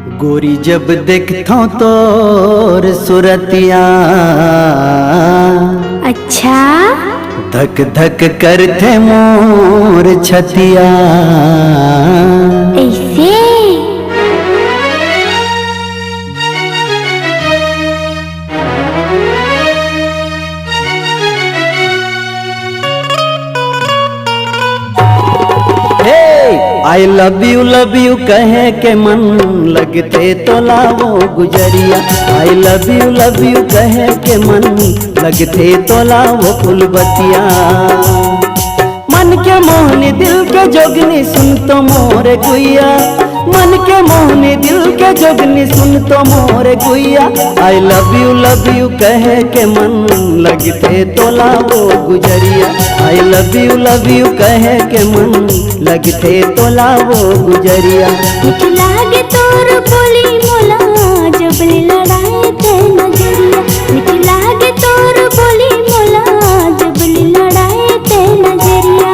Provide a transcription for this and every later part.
गोरी जब देखता तोर सुरतिया, अच्छा धक धक करते मोर छतिया। ऐसे आई लव यू कहे के मन लगते तो लावो गुजरिया। आई लव यू कहे के मन लगते तो लावो फुलबतिया। मन के मोहनी दिल के जोगनी सुन तो मोरे गुइया, मन के मोहनी दिल के जोगनी सुन तो मोरे गुइया। आई लव यू कहे के मन लगते तो लावो गुजरिया। आई लव यू कहे के मन लगते तो लावो गुजरिया। मीठ लागे तोर बोली मोला जबले लड़ाए ते नजरिया। मीठ लागे तोर बोली मोला जबले लड़ाए ते नजरिया।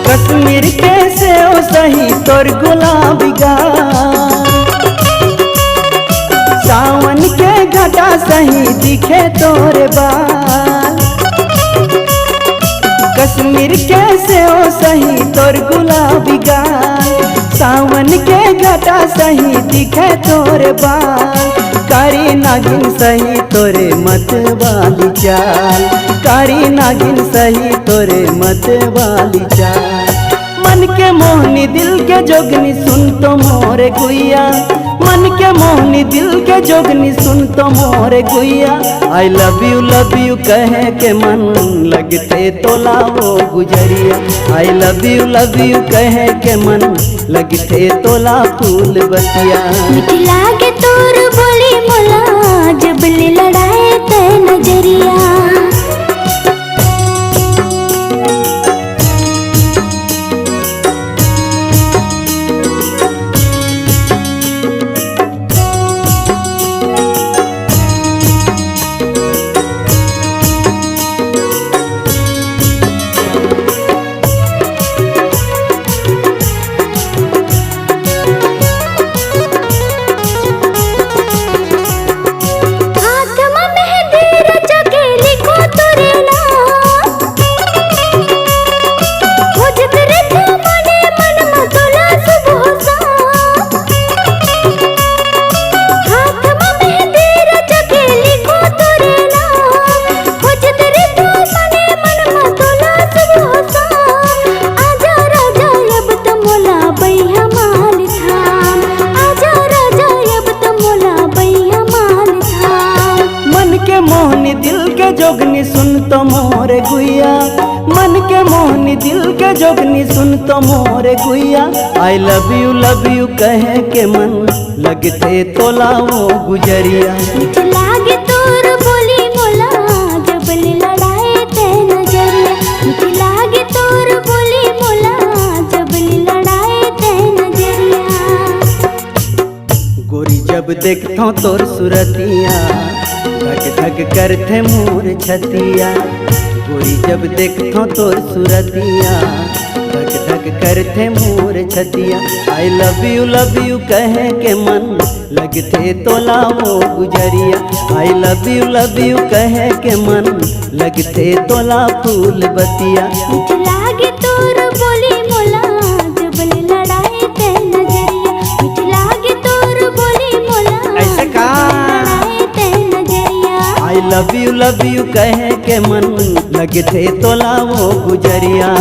कश्मीर के सेव सही तोर गुलाबी गाल, सावन के घटा सही दिखे तोरे बाल। कश्मीर के सेव सही तोर गुलाबी गाल, सावन के घटा सही दिखे तोरे बाल। कारी नागिन सही तोरे मत वाली चाल, कारी नागिन सही तोरे मत वाली चाल। मन के मोहनी दिल के जोगनी सुन तो मोरे गुइया, मन के मोहनी दिल के जोगनी सुन तो मोरे गुइया। आई लव यू कहे के मन लगते तो लावो गुजरिया। आई लव यू कहे के मन लगते तो ला फूल बतिया। मीठ लागे तोर बोली मोला जबले लड़ाए ते नजरिया। मोहनी दिल के जोगनी सुन तो मोरे गुइया, मन के मोहनी दिल के जोगनी सुन तो मोरे गुइया। आई लव यू कहे के मन लगते तो लावो गुजरिया। मीठ लागे तोर बोली मोला जबले लड़ाए ते नजरिया। मीठ लागे तोर बोली मोला जबले लड़ाए ते नजरिया। गोरी जब देखता तोर सुरतिया, धक धक करते मोर छतिया। गोरी जब देखता तोर सुरतिया, धक धक करते मोर छतिया। आई लव यू कहे के मन लगते तो लावो गुजरिया। आई लव यू कहे के मन लगते तो ला फूल बतिया। मीठ लागे तोर बोली मोला जबले लड़ाए ते नजरिया। मीठ लागे तोर बोली मोला ऐसे का लड़ाए ते नजरिया। आई लव यू कहे के मन लगते तो लावो गुजरिया।